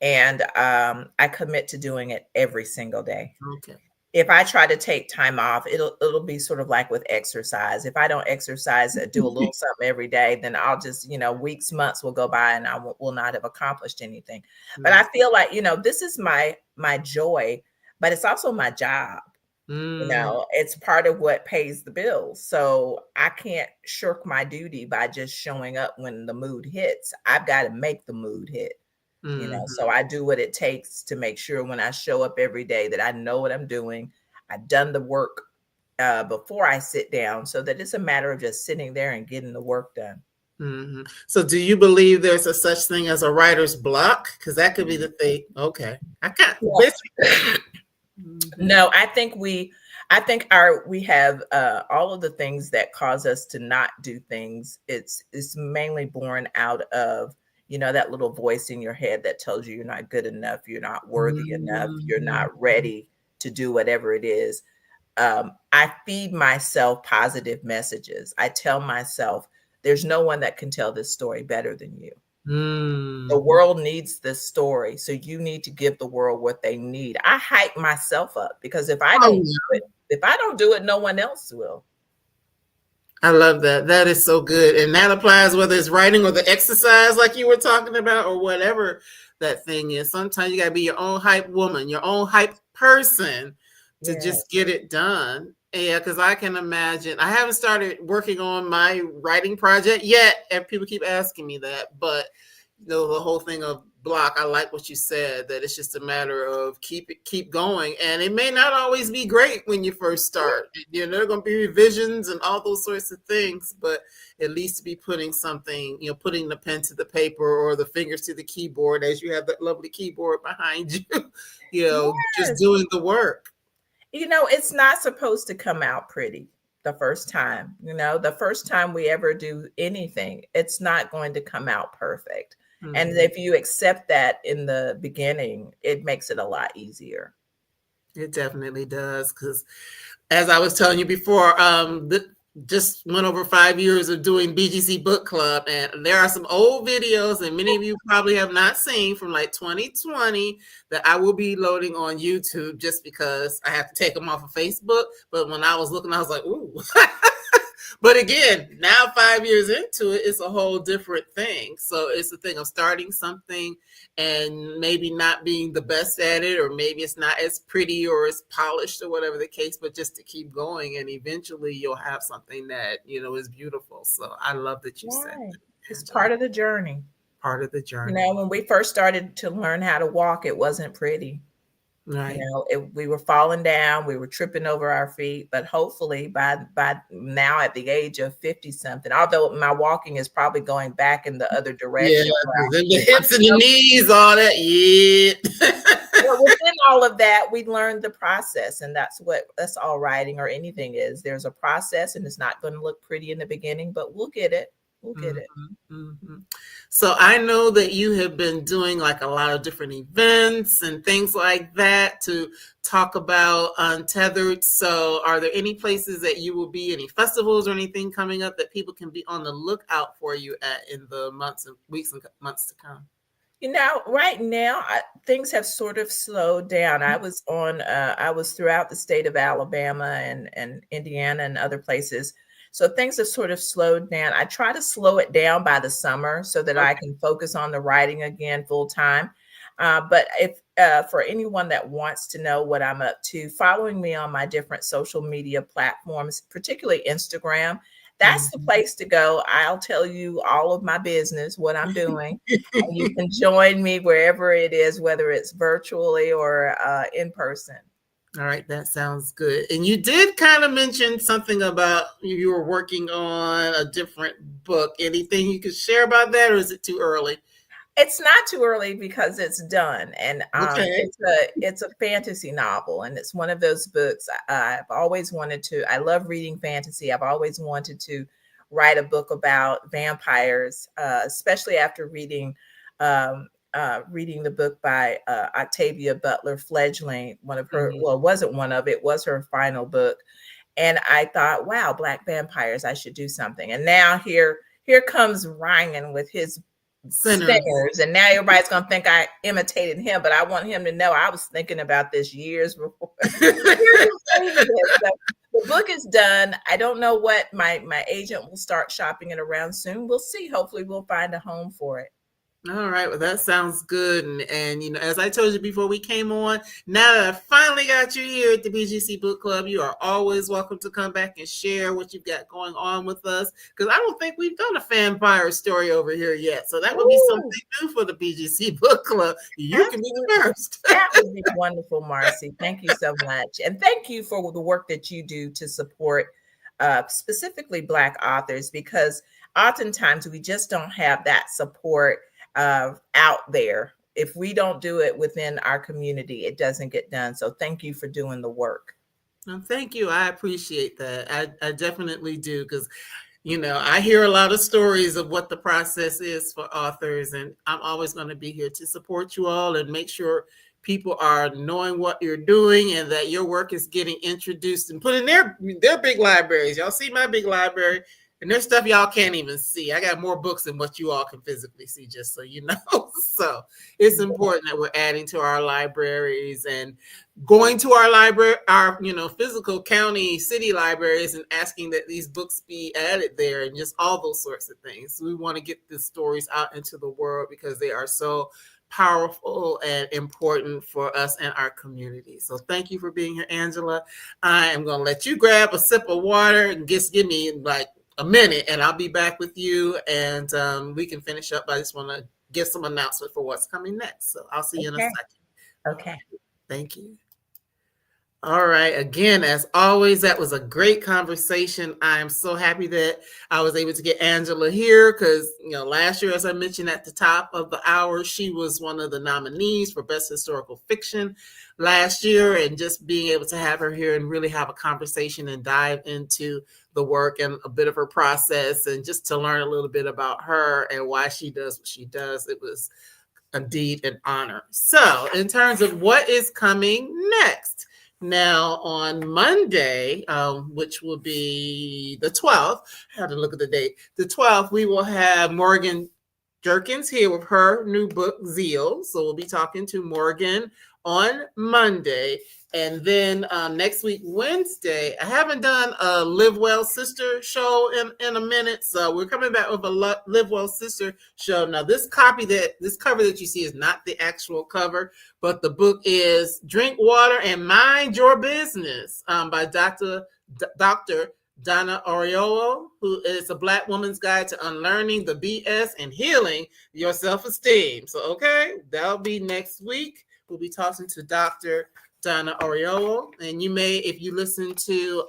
And I commit to doing it every single day. Okay. If I try to take time off, it'll be sort of like with exercise. If I don't exercise, do a little something every day, then I'll just, weeks, months will go by and I will not have accomplished anything. But I feel like, this is my joy, but it's also my job. Mm, It's part of what pays the bills. So I can't shirk my duty by just showing up when the mood hits. I've got to make the mood hit. So mhm. I do what it takes to make sure when I show up every day that I know what I'm doing. I've done the work before I sit down, so that it's a matter of just sitting there and getting the work done. Mhm. So do you believe there's a such thing as a writer's block? Because that could be the thing. Okay. I got Well, basically. Mhm. no, I think we have all of the things that cause us to not do things. It's mainly born out of that little voice in your head that tells you you're not good enough, you're not worthy enough, you're Mhm. not ready to do whatever it is. I feed myself positive messages. I tell myself there's no one that can tell this story better than you. The Mhm. world needs this story, so you need to give the world what they need. I hype myself up because Oh, if I don't do it, no one else will. I love that. That is so good. And that applies whether it's writing or the exercise, like you were talking about, or whatever that thing is. Sometimes you got to be your own hype woman, your own hype person to just Yes. get it done. Yeah, because I can imagine. I haven't started working on my writing project yet, and people keep asking me that. But the whole thing of block, I like what you said, that it's just a matter of keep going, and it may not always be great when you first start. There are going to be revisions and all those sorts of things, but at least to be putting something, putting the pen to the paper or the fingers to the keyboard, as you have that lovely keyboard behind you, just Yes. doing the work. It's not supposed to come out pretty the first time. The first time we ever do anything, it's not going to come out perfect. And Mhm. if you accept that in the beginning, it makes it a lot easier. It definitely does, because as I was telling you before, just went over 5 years of doing BGC Book Club, and there are some old videos, and many of you probably have not seen, from like 2020, that I will be loading on YouTube, just because I have to take them off of Facebook. But when I was looking, I was like, ooh. But again, now 5 years into it, it's a whole different thing. So it's the thing of starting something and maybe not being the best at it, or maybe it's not as pretty or as polished or whatever the case, but just to keep going, and eventually you'll have something that is beautiful. So I love that you said Right. that. It's And part of the journey. part of the journey. When we first started to learn how to walk, it wasn't pretty. Right. We were falling down, we were tripping over our feet, but hopefully by now at the age of 50 something, although my walking is probably going back in the other Yeah, direction. then the hips and the knees, all that. Yeah. But within all of that, we learned the process, and that's all writing or anything is. There's a process, and it's not going to look pretty in the beginning, but we'll get it. We'll get Mhm, it. mhm. So I know that you have been doing like a lot of different events and things like that to talk about Untethered. So are there any places that you will be, any festivals or anything coming up that people can be on the lookout for you at in the weeks and months to come? Right now things have sort of slowed down. I was throughout the state of Alabama and Indiana and other places. So things have sort of slowed down. I try to slow it down by the summer so that I Okay. can focus on the writing again full time. But if for anyone that wants to know what I'm up to, following me on my different social media platforms, particularly Instagram, that's the Mhm. place to go. I'll tell you all of my business, what I'm doing. And you can join me wherever it is, whether it's virtually or in person. All right, that sounds good. And you did kind of mention something about you were working on a different book. Anything you could share about that, or is it too early? It's not too early because it's done, and Okay. it's a fantasy novel, and it's one of those books I've always wanted to. I love reading fantasy. I've always wanted to write a book about vampires, especially after reading the book by Octavia Butler Fledgling. One of her, Mhm. well, it wasn't one of it was her final book, and I thought, wow, Black vampires, I should do something. And now here comes Ryan with his Sinners. singers, and now everybody's gonna think I imitated him, but I want him to know I was thinking about this years before. Years before he did. So the book is done. I don't know what my agent will start shopping it around soon. We'll see. Hopefully, we'll find a home for it. All right, well, that sounds good. And as I told you before we came on, now that I finally got you here at the BGC Book Club, you are always welcome to come back and share what you've got going on with us. Because I don't think we've done a vampire story over here yet. So that would be something Ooh, new for the BGC Book Club. You can be the absolutely. first. That would be wonderful, Marcy. Thank you so much. And thank you for the work that you do to support specifically Black authors, because oftentimes we just don't have that support out there. If we don't do it within our community, it doesn't get done. So thank you for doing the work. Thank you. I appreciate that. I definitely do. Because I hear a lot of stories of what the process is for authors, and I'm always going to be here to support you all and make sure people are knowing what you're doing and that your work is getting introduced and put in their big libraries. Y'all see my big library, and there's stuff y'all can't even see. I got more books than what you all can physically see, just so you know. So it's important that we're adding to our libraries and going to our library, our physical county city libraries, and asking that these books be added there, and just all those sorts of things. So we want to get the stories out into the world because they are so powerful and important for us and our community. So thank you for being here, Angela. I am going to let you grab a sip of water and just give me like a minute, and I'll be back with you, and we can finish up. I just want to give some announcement for what's coming next. So I'll see you in a Okay. second. Okay. Thank you. All right. Again, as always, that was a great conversation. I am so happy that I was able to get Angela here because, last year, as I mentioned at the top of the hour, she was one of the nominees for Best Historical Fiction last year. And just being able to have her here and really have a conversation and dive into the work and a bit of her process, and just to learn a little bit about her and why she does what she does, it was indeed an honor. So, in terms of what is coming next, now on Monday, which will be the 12th, I had to look at the date. The 12th, we will have Morgan Jerkins here with her new book, Zeal. So we'll be talking to Morgan on Monday. And then next week, Wednesday, I haven't done a Live Well Sister show in a minute. So we're coming back with a Live Well Sister show. Now, this cover that you see is not the actual cover, but the book is Drink Water and Mind Your Business by Dr. Donna Oriolo, who is a Black woman's guide to unlearning the BS and healing your self-esteem. So, okay, that'll be next week. We'll be talking to Dr. Donna Oriolo. And you may, if you listen to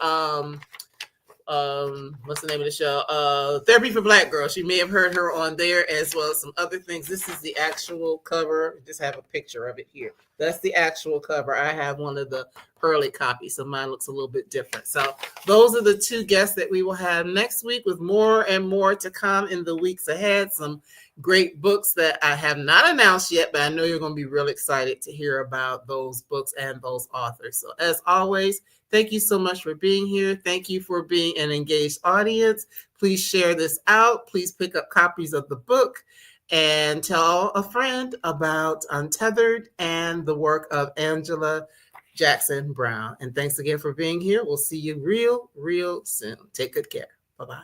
what's the name of the show? Therapy for Black Girls. You may have heard her on there, as well as some other things. This is the actual cover. I just have a picture of it here. That's the actual cover. I have one of the early copies, so mine looks a little bit different. So those are the two guests that we will have next week, with more and more to come in the weeks ahead. Some great books that I have not announced yet, but I know you're going to be real excited to hear about those books and those authors. So as always, thank you so much for being here. Thank you for being an engaged audience. Please share this out. Please pick up copies of the book. and tell a friend about Untethered and the work of Angela Jackson Brown. And thanks again for being here. We'll see you real soon. Take good care. Bye-bye.